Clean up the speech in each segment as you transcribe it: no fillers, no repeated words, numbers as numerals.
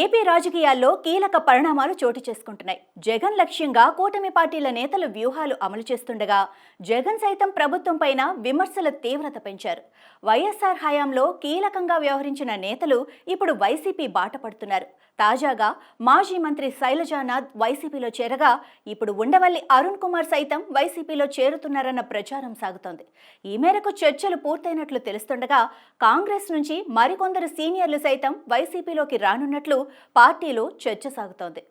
AP రాజకీయాల్లో కీలక పరిణామాలు చోటు చేసుకుంటున్నాయి. జగన్ లక్ష్యంగా కూటమి పార్టీల నేతలు వ్యూహాలు అమలు చేస్తుండగా జగన్ సైతం ప్రభుత్వం పైన విమర్శల తీవ్రత పెంచారు. వైఎస్ఆర్ హయాంలో కీలకంగా వ్యవహరించిన నేతలు ఇప్పుడు వైసీపీ బాట పడుతున్నారు. తాజాగా మాజీ మంత్రి శైలజానాథ్ వైసీపీలో చేరగా ఇప్పుడు ఉండవల్లి అరుణ్ కుమార్ సైతం వైసీపీలో చేరుతున్నారన్న ప్రచారం సాగుతోంది. ఈ మేరకు చర్చలు పూర్తయినట్లు తెలుస్తుండగా కాంగ్రెస్ నుంచి మరికొందరు సీనియర్లు సైతం వైసీపీలోకి రానున్నట్లు పార్టీలో చర్చ సాగుతోంది.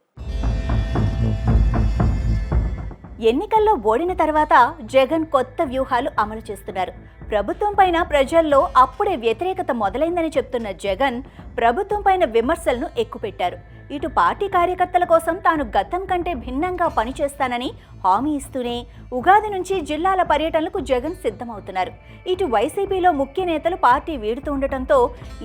ఎన్నికల్లో ఓడిన తర్వాత జగన్ కొత్త వ్యూహాలు అమలు చేస్తున్నారు. ప్రభుత్వం పైన ప్రజల్లో అప్పుడే వ్యతిరేకత మొదలైందని చెప్తున్న జగన్ ప్రభుత్వం పైన విమర్శలను ఎక్కుపెట్టారు. ఇటు పార్టీ కార్యకర్తల కోసం తాను గతం కంటే భిన్నంగా పనిచేస్తానని హామీ ఇస్తూనే ఉగాది నుంచి జిల్లాల పర్యటనలకు జగన్ సిద్ధమవుతున్నారు. ఇటు వైసీపీలో ముఖ్య నేతలు పార్టీ వీడుతూ ఉండటంతో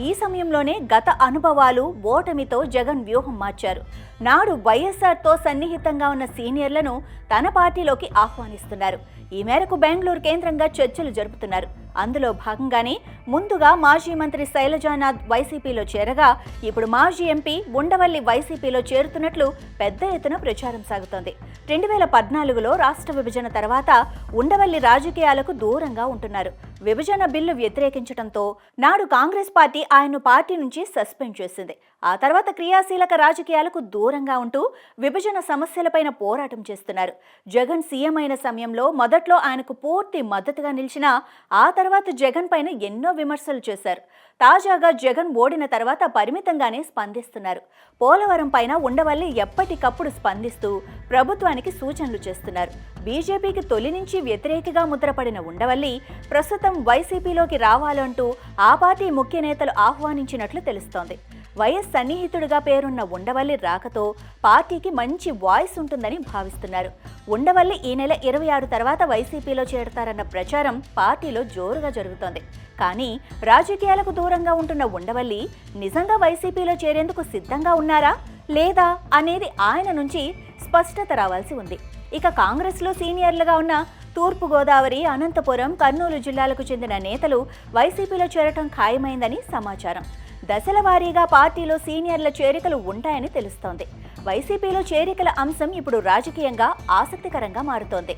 ఈ సమయంలోనే గత అనుభవాలు ఓటమితో జగన్ వ్యూహం మార్చారు. నాడు వైఎస్ఆర్తో సన్నిహితంగా ఉన్న సీనియర్లను తన పార్టీలోకి ఆహ్వానిస్తున్నారు. ఈ మేరకు బెంగళూరు కేంద్రంగా చర్చలు జరుపుతున్నారు. అందులో భాగంగానే ముందుగా మాజీ మంత్రి శైలజానాథ్ వైసీపీలో చేరగా ఇప్పుడు మాజీ ఎంపీ ఉండవల్లి వైసీపీలో చేరుతున్నట్లు పెద్ద ఎత్తున ప్రచారం సాగుతోంది. 2014లో రాష్ట్ర విభజన తర్వాత ఉండవల్లి రాజకీయాలకు దూరంగా ఉంటున్నారు. విభజన బిల్లు వ్యతిరేకించడంతో నాడు కాంగ్రెస్ పార్టీ ఆయన్ను పార్టీ నుంచి సస్పెండ్ చేసింది. ఆ తర్వాత క్రియాశీలక రాజకీయాలకు దూరంగా ఉంటూ విభజన సమస్యలపైన పోరాటం చేస్తున్నారు. జగన్ సీఎం అయిన సమయంలో మొదట్లో ఆయనకు పూర్తి మద్దతుగా నిలిచినా ఆ తర్వాత జగన్ పైన ఎన్నో విమర్శలు చేశారు. తాజాగా జగన్ ఓడిన తర్వాత పరిమితంగానే స్పందిస్తున్నారు. పోలవరం పైన ఉండవల్లి ఎప్పటికప్పుడు స్పందిస్తూ ప్రభుత్వానికి సూచనలు చేస్తున్నారు. బీజేపీకి తొలి నుంచి వ్యతిరేకిగా ముద్రపడిన ఉండవల్లి ప్రస్తుతం వైసీపీలోకి రావాలంటూ ఆ పార్టీ ముఖ్య నేతలు ఆహ్వానించినట్లు తెలుస్తోంది. వైఎస్ సన్నిహితుడిగా పేరున్న ఉండవల్లి రాకతో పార్టీకి మంచి వాయిస్ ఉంటుందని భావిస్తున్నారు. ఉండవల్లి ఈ నెల 26 తర్వాత వైసీపీలో చేరతారన్న ప్రచారం పార్టీలో జోరుగా జరుగుతోంది. కానీ రాజకీయాలకు దూరంగా ఉంటున్న ఉండవల్లి నిజంగా వైసీపీలో చేరేందుకు సిద్ధంగా ఉన్నారా లేదా అనేది ఆయన నుంచి స్పష్టత రావాల్సి ఉంది. ఇక కాంగ్రెస్లో సీనియర్లుగా ఉన్న తూర్పుగోదావరి, అనంతపురం, కర్నూలు జిల్లాలకు చెందిన నేతలు వైసీపీలో చేరటం ఖాయమైందని సమాచారం. దశల వారీగా పార్టీలో సీనియర్ల చేరికలు ఉంటాయని తెలుస్తోంది. వైసీపీలో చేరికల అంశం ఇప్పుడు రాజకీయంగా ఆసక్తికరంగా మారుతోంది.